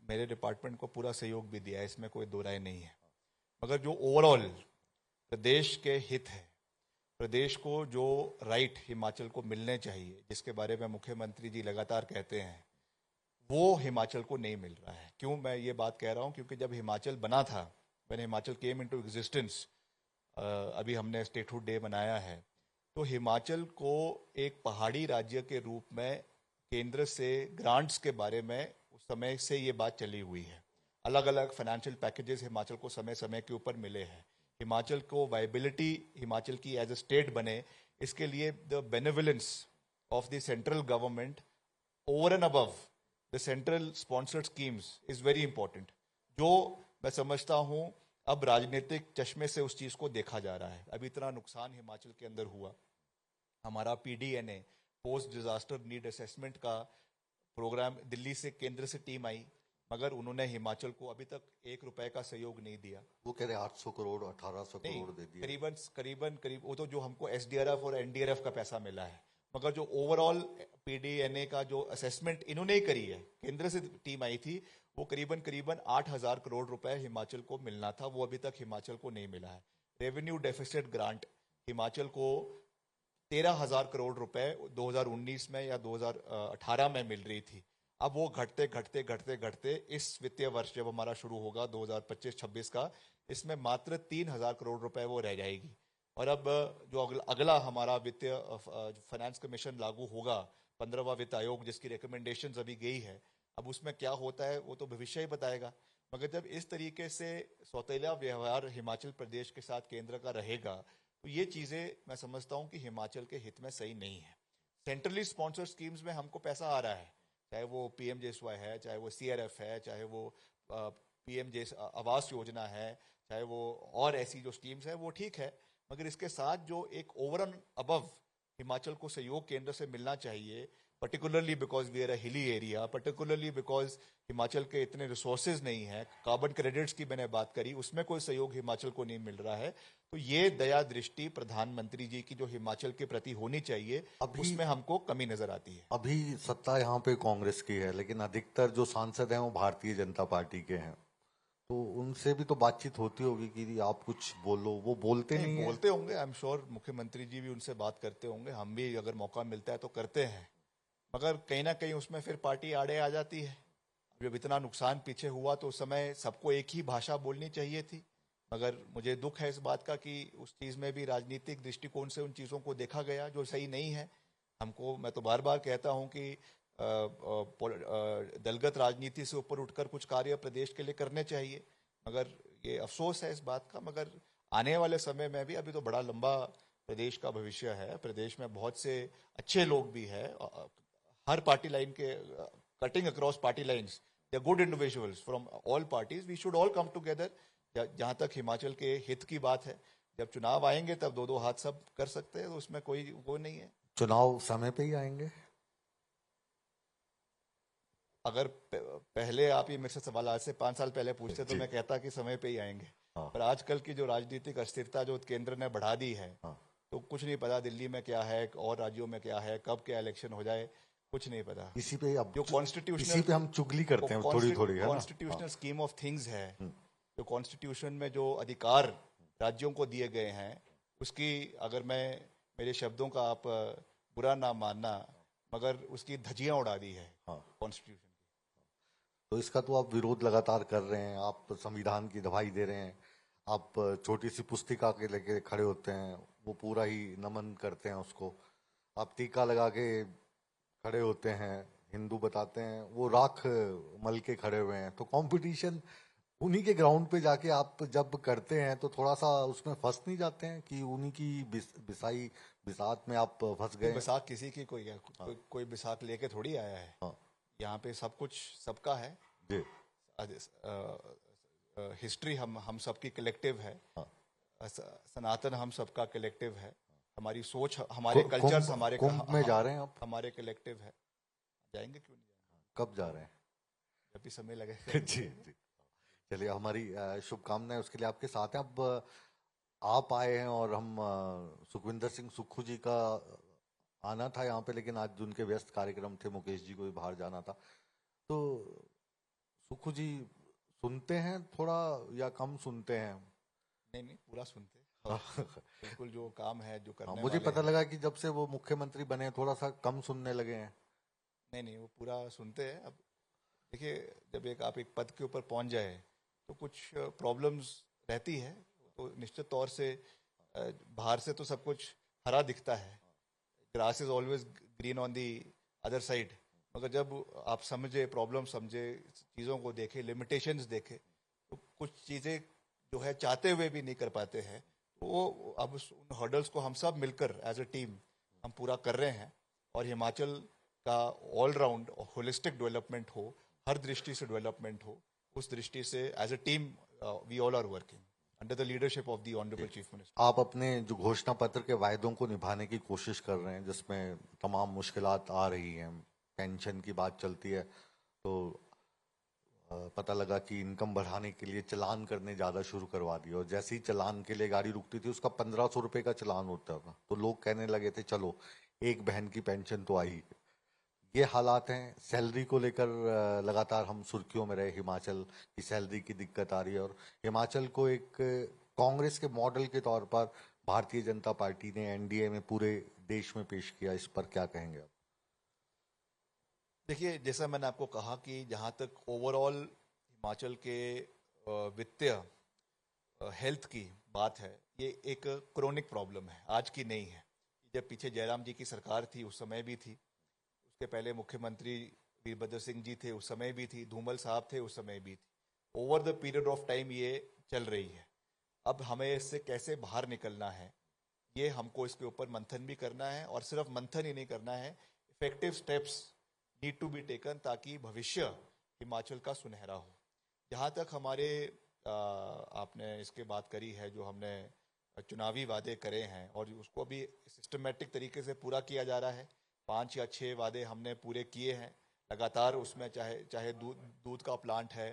मेरे डिपार्टमेंट को पूरा सहयोग भी दिया है, इसमें कोई दो राय नहीं है। मगर जो ओवरऑल प्रदेश के हित है, प्रदेश को जो राइट हिमाचल को मिलने चाहिए, जिसके बारे में मुख्यमंत्री जी लगातार कहते हैं, वो हिमाचल को नहीं मिल रहा है। क्यों मैं ये बात कह रहा हूं? क्योंकि जब हिमाचल बना था, when Himachal came into existence, अभी हमने स्टेटहुड डे मनाया है, तो हिमाचल को एक पहाड़ी राज्य के रूप में केंद्र से ग्रांट्स के बारे में उस समय से ये बात चली हुई है। अलग अलग फाइनेंशियल पैकेजेस हिमाचल को समय समय के ऊपर मिले हैं। हिमाचल को वायबिलिटी, हिमाचल की एज अ स्टेट बने, इसके लिए the benevolence of the central government over and above the central sponsored schemes is very important. जो मैं समझता हूं अब राजनीतिक चश्मे से उस चीज को देखा जा रहा है। अभी इतना नुकसान हिमाचल के अंदर हुआ, हमारा PDNA post disaster need assessment का प्रोग्राम, दिल्ली से केंद्र से टीम आई, मगर उन्होंने हिमाचल को अभी तक ₹1 का सहयोग नहीं दिया। वो कह रहे 800 करोड़ 1800 करोड़ दे दिए, करीब वो तो जो हमको SDRF और NDRF का पैसा मिला है, मगर जो ओवरऑल PDNA का जो असेसमेंट इन्होंने ही करी है, केंद्र से टीम आई थी, वो करीबन 8,000 करोड़ रुपए हिमाचल को मिलना था, वो अभी तक हिमाचल को नहीं मिला है। रेवेन्यू डेफिसिट ग्रांट हिमाचल को 13,000 करोड़ रुपए 2019 में या 2018 में मिल रही थी। अब वो घटते इस वित्तीय वर्ष जब हमारा शुरू होगा 2025-26 का, इसमें मात्र 3,000 करोड़ रुपए वो रह जाएगी। और अब जो अगला हमारा वित्तीय फाइनेंस कमीशन लागू होगा, 15वां वित्त आयोग, जिसकी रिकमेंडेशंस अभी गई है, अब उसमें क्या होता है वो तो भविष्य ही बताएगा। मगर जब इस तरीके से सौतेला व्यवहार हिमाचल प्रदेश के साथ केंद्र का रहेगा, तो ये चीजें मैं समझता हूं कि हिमाचल के हित में सही नहीं है। सेंट्रली स्पॉन्सर्ड स्कीम्स में हमको पैसा आ रहा है, चाहे वो PMJSY है, चाहे वो CRF है, चाहे वो PM आवास योजना है, चाहे वो और ऐसी जो स्कीम्स है, वो ठीक है। मगर इसके साथ जो एक ओवर एंड अबव हिमाचल को सहयोग केंद्र से मिलना चाहिए, particularly because we are a hilly area, particularly because Himachal के इतने रिसोर्सेज नहीं है, कार्बन क्रेडिट्स की मैंने बात करी, उसमें कोई सहयोग हिमाचल को नहीं मिल रहा है। तो ये दया दृष्टि प्रधानमंत्री जी की जो हिमाचल के प्रति होनी चाहिए, उसमें हमको कमी नजर आती है। अभी सत्ता यहाँ पे कांग्रेस की है, लेकिन अधिकतर जो सांसद हैं वो भारतीय जनता पार्टी के हैं, तो उनसे भी तो बातचीत होती होगी कि आप कुछ बोलो, वो बोलते नहीं है। बोलते होंगे, आई एम श्योर मुख्यमंत्री जी भी उनसे बात करते होंगे, हम भी अगर मौका मिलता है तो करते हैं, मगर कहीं ना कहीं उसमें फिर पार्टी आड़े आ जाती है। जब इतना नुकसान पीछे हुआ तो उस समय सबको एक ही भाषा बोलनी चाहिए थी, मगर मुझे दुख है इस बात का कि उस चीज में भी राजनीतिक दृष्टिकोण से उन चीजों को देखा गया जो सही नहीं है। हमको, मैं तो बार बार कहता हूं कि दलगत राजनीति से ऊपर उठकर कुछ कार्य प्रदेश के लिए करने चाहिए, मगर ये अफसोस है इस बात का। मगर आने वाले समय में भी, अभी तो बड़ा लंबा प्रदेश का भविष्य है, प्रदेश में बहुत से अच्छे लोग भी है, हर पार्टी लाइन के, cutting across party lines, they are good individuals from all parties, we should all come together. जहां तक हिमाचल के हित की बात है, जब चुनाव आएंगे तब दो हाथ सब कर सकते हैं, तो उसमें कोई वो नहीं है। चुनाव समय पे ही आएंगे। अगर पहले आप ये मेरे से सवाल आज से 5 साल पहले पूछते तो मैं कहता कि समय पे ही आएंगे। पर आजकल की जो राजनीतिक अस्थिरता जो केंद्र ने बढ़ा दी है, तो कुछ नहीं पता दिल्ली में क्या है और राज्यों में क्या है, कब क्या इलेक्शन हो जाए, कुछ नहीं पता। इसी पे अब जो कॉन्स्टिट्यूशनल, इसी पे हम चुगली करते हैं थोड़ी थोड़ी, कॉन्स्टिट्यूशनल स्कीम ऑफ थिंग्स है, जो कॉन्स्टिट्यूशन में जो अधिकार राज्यों को दिए गए हैं, उसकी अगर मैं, मेरे शब्दों का आप बुरा ना मानना, मगर उसकी धज्जियां उड़ा दी है हाँ। कॉन्स्टिट्यूशन की। तो इसका तो आप विरोध लगातार कर रहे हैं, आप संविधान की दवाई दे रहे हैं, आप छोटी सी पुस्तिका के लेके खड़े होते हैं, वो पूरा ही नमन करते हैं उसको, आप टीका लगा के खड़े होते हैं, हिंदू बताते हैं, वो राख मल के खड़े हुए हैं। तो कंपटीशन उन्हीं के ग्राउंड पे जाके आप जब करते हैं तो थोड़ा सा उसमें फंस नहीं जाते हैं कि उन्हीं की बिसात में आप फंस गए हैं? बिसाक किसी की कोई है, कोई बिसाक लेके थोड़ी आया है। हाँ यहाँ पे सब कुछ सबका है। जी। हिस्ट्री हम सबकी कलेक्टिव है। हाँ। सनातन हम सबका कलेक्टिव है। हमारी सोच, हमारे कल्चर्स, हमारे कुंभ में जा रहे हैं आप? हमारे कलेक्टिव है। जाएंगे, क्यों नहीं जाएंगे? कब जा रहे हैं? जब भी समय लगे। जी जी। चलिए, हमारी शुभकामनाएं उसके लिए आपके साथ हैं। अब आप आए हैं और हम सुखविंदर सिंह सुक्खू जी का आना था यहाँ पे, लेकिन आज उनके व्यस्त कार्यक्रम थे, मुकेश जी को भी बाहर जाना था। तो सुक्खू जी सुनते हैं थोड़ा या कम सुनते हैं? नहीं, पूरा सुनते हैं। बिल्कुल, जो काम है, जो करने मुझे वाले पता हैं। लगा कि जब से वो मुख्यमंत्री बने थोड़ा सा कम सुनने लगे हैं। नहीं, वो पूरा सुनते हैं। अब देखिए, जब आप एक पद के ऊपर पहुंच जाए तो कुछ प्रॉब्लम्स रहती है। तो निश्चित तौर से बाहर से तो सब कुछ हरा दिखता है, grass is always green on the other side. मगर जब आप समझे, प्रॉब्लम समझे, चीज़ों को देखे, लिमिटेशंस देखे, तो कुछ चीज़ें जो है चाहते हुए भी नहीं कर पाते हैं। तो वो अब उन हर्डल्स को हम सब मिलकर एज अ टीम हम पूरा कर रहे हैं। और हिमाचल का ऑलराउंड होलिस्टिक डेवलपमेंट हो, हर दृष्टि से डेवलपमेंट हो, उस दृष्टि से as a team we all are working under the leadership of the honourable chief minister. आप अपने जो घोषणा पत्र के वायदों को निभाने की कोशिश कर रहे हैं, जिसमें तमाम मुश्किलात आ रही हैं, पेंशन की बात चलती है, तो पता लगा कि इनकम बढ़ाने के लिए चालान करने ज़्यादा शुरू करवा दिया, और जैसे ही चालान के लिए गाड़ी रुकती थी उसका 1500 रुपये का चालान होता था, तो लोग कहने लगे थे चलो एक बहन की पेंशन तो आई। ये हालात हैं। सैलरी को लेकर लगातार हम सुर्खियों में रहे, हिमाचल की सैलरी की दिक्कत आ रही है, और हिमाचल को एक कांग्रेस के मॉडल के तौर पर भारतीय जनता पार्टी ने एनडीए में पूरे देश में पेश किया। इस पर क्या कहेंगे आप? देखिए, जैसा मैंने आपको कहा कि जहाँ तक ओवरऑल हिमाचल के वित्तीय हेल्थ की बात है, ये एक क्रोनिक प्रॉब्लम है, आज की नहीं है। जब पीछे जयराम जी की सरकार थी उस समय भी थी, उसके पहले मुख्यमंत्री वीरभद्र सिंह जी थे उस समय भी थी, धूमल साहब थे उस समय भी थी। Over the period of time ये चल रही है। अब हमें इससे कैसे बाहर निकलना है, ये हमको इसके ऊपर मंथन भी करना है, और सिर्फ मंथन ही नहीं करना है, effective steps need to be taken ताकि भविष्य हिमाचल का सुनहरा हो। जहाँ तक हमारे आपने इसके बात करी है, जो हमने चुनावी वादे करे हैं और उसको भी सिस्टमेटिक तरीके से पूरा किया जा रहा है। 5 या 6 वादे हमने पूरे किए हैं लगातार। उसमें चाहे दूध का प्लांट है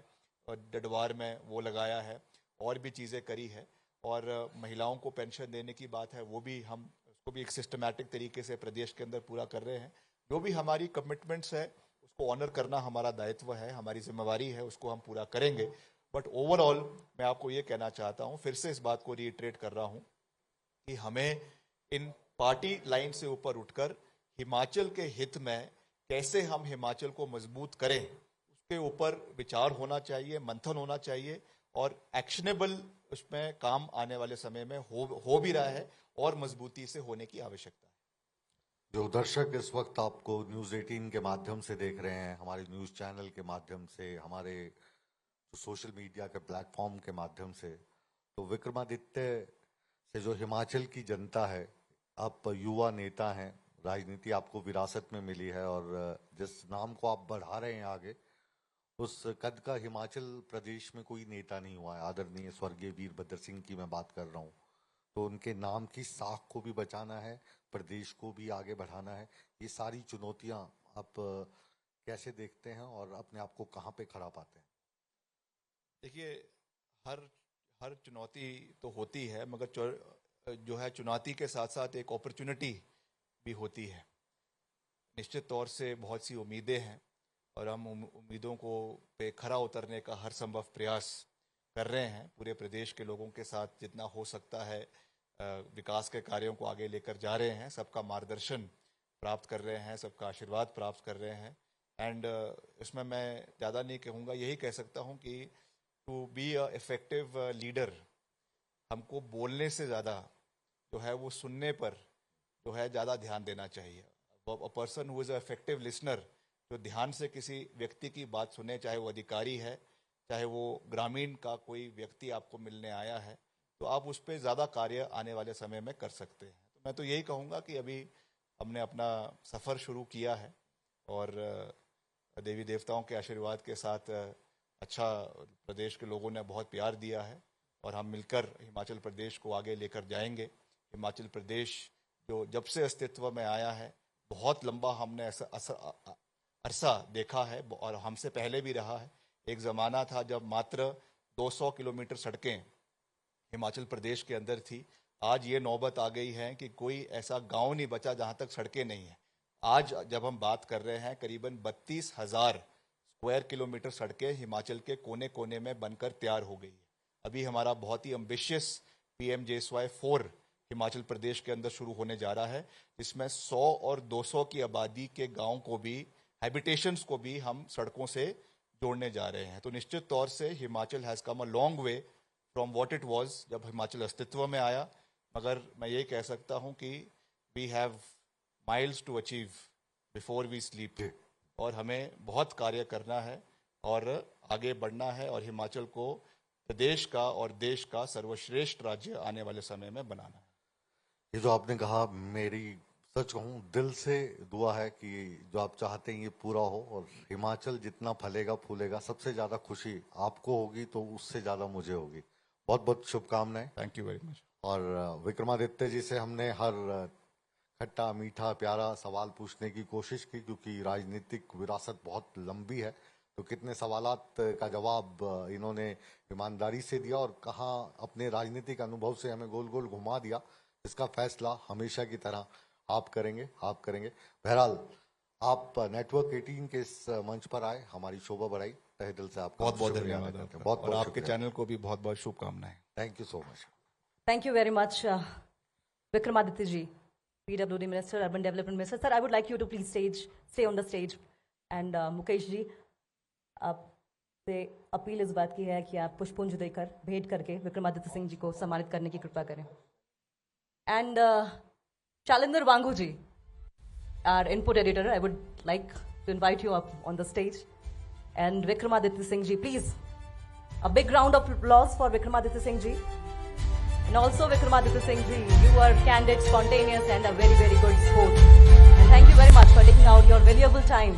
और डडवार में वो लगाया है, और भी चीज़ें करी है, और महिलाओं को पेंशन देने की बात है, वो भी हम उसको भी एक सिस्टमैटिक तरीके से प्रदेश के अंदर पूरा कर रहे हैं। जो भी हमारी कमिटमेंट्स है उसको ऑनर करना हमारा दायित्व है, हमारी जिम्मेवारी है, उसको हम पूरा करेंगे। बट ओवरऑल मैं आपको ये कहना चाहता हूँ, फिर से इस बात को रिइटरेट कर रहा हूँ कि हमें इन पार्टी लाइन से ऊपर उठकर हिमाचल के हित में कैसे हम हिमाचल को मजबूत करें, उसके ऊपर विचार होना चाहिए, मंथन होना चाहिए, और एक्शनेबल उसमें काम आने वाले समय में हो भी रहा है, और मजबूती से होने की आवश्यकता है। जो दर्शक इस वक्त आपको न्यूज़ 18 के माध्यम से देख रहे हैं, हमारे न्यूज़ चैनल के माध्यम से, हमारे सोशल मीडिया के प्लेटफॉर्म के माध्यम से, तो विक्रमादित्य से जो हिमाचल की जनता है, आप युवा नेता हैं, राजनीति आपको विरासत में मिली है, और जिस नाम को आप बढ़ा रहे हैं आगे, उस कद का हिमाचल प्रदेश में कोई नेता नहीं हुआ है। आदरणीय स्वर्गीय वीरभद्र सिंह की मैं बात कर रहा हूँ। तो उनके नाम की साख को भी बचाना है, प्रदेश को भी आगे बढ़ाना है। ये सारी चुनौतियां आप कैसे देखते हैं और अपने आप को कहाँ पे खड़ा पाते हैं? देखिए, हर चुनौती तो होती है, मगर जो है चुनौती के साथ साथ एक अपॉर्चुनिटी भी होती है। निश्चित तौर से बहुत सी उम्मीदें हैं, और हम उम्मीदों को पे खरा उतरने का हर संभव प्रयास कर रहे हैं। पूरे प्रदेश के लोगों के साथ जितना हो सकता है विकास के कार्यों को आगे लेकर जा रहे हैं। सबका मार्गदर्शन प्राप्त कर रहे हैं, सबका आशीर्वाद प्राप्त कर रहे हैं। एंड इसमें मैं ज़्यादा नहीं कहूँगा, यही कह सकता हूँ कि to be a effective leader हमको बोलने से ज़्यादा जो है वो सुनने पर जो है ज़्यादा ध्यान देना चाहिए। A person who is a effective listener, जो ध्यान से किसी व्यक्ति की बात सुने, चाहे वो अधिकारी है, चाहे वो ग्रामीण का कोई व्यक्ति आपको मिलने आया है, तो आप उस पर ज़्यादा कार्य आने वाले समय में कर सकते हैं। तो मैं तो यही कहूँगा कि अभी हमने अपना सफ़र शुरू किया है और देवी देवताओं के आशीर्वाद के साथ अच्छा प्रदेश के लोगों ने बहुत प्यार दिया है और हम मिलकर हिमाचल प्रदेश को आगे लेकर जाएंगे। हिमाचल प्रदेश जो जब से अस्तित्व में आया है, बहुत लंबा हमने अरसा देखा है और हमसे पहले भी रहा है। एक ज़माना था जब मात्र 200 किलोमीटर सड़कें हिमाचल प्रदेश के अंदर थी। आज ये नौबत आ गई है कि कोई ऐसा गांव नहीं बचा जहां तक सड़कें नहीं हैं। आज जब हम बात कर रहे हैं, करीबन 32,000 स्क्वायर किलोमीटर सड़कें हिमाचल के कोने कोने में बनकर तैयार हो गई है। अभी हमारा बहुत ही एम्बिशियस PMJSY 4 हिमाचल प्रदेश के अंदर शुरू होने जा रहा है, जिसमें 100 और 200 की आबादी के गाँव को भी, हैबिटेशंस को भी हम सड़कों से जोड़ने जा रहे हैं। तो निश्चित तौर से Himachal has come a long way from what it was जब हिमाचल अस्तित्व में आया, मगर मैं ये कह सकता हूँ कि we have miles to achieve before we sleep, और हमें बहुत कार्य करना है और आगे बढ़ना है और हिमाचल को प्रदेश का और देश का सर्वश्रेष्ठ राज्य आने वाले समय में बनाना है। ये जो आपने कहा, मेरी सच कहूँ दिल से दुआ है कि जो आप चाहते हैं ये पूरा हो और हिमाचल जितना फलेगा फूलेगा, सबसे ज़्यादा खुशी आपको होगी तो उससे ज़्यादा मुझे होगी। बहुत बहुत शुभकामनाएं। Thank you very much. और विक्रमादित्य जी से हमने हर खट्टा मीठा प्यारा सवाल पूछने की कोशिश की, क्योंकि राजनीतिक विरासत बहुत लंबी है। तो कितने सवालात का जवाब इन्होंने ईमानदारी से दिया और कहाँ अपने राजनीतिक अनुभव से हमें गोल गोल घुमा दिया, इसका फैसला हमेशा की तरह आप करेंगे। बहरहाल आप नेटवर्क 18 के इस मंच पर आए, हमारी शोभा बढ़ाई, तहे दिल से आपका बहुत बहुत धन्यवाद। बहुत और आपके चैनल को भी बहुत बहुत शुभकामनाएं। Thank you so much. Thank you very much, Vikramaditya ji, PWD Minister, Urban Development Minister. Sir, I would like you to please stay on the stage. And Mukesh ji, आपसे अपील इस बात की है कि आप पुष्पपुंज देकर, भेंट करके विक्रमादित्य सिंह जी को सम्मानित करने की कृपा करें। And Shalinder Wangu ji, our input editor, I would like to invite you up on the stage. And Vikramaditya Singh ji, please, a big round of applause for Vikramaditya Singh ji. And also Vikramaditya Singh ji, you were candid, spontaneous and a very, very good sport. And thank you very much for taking out your valuable time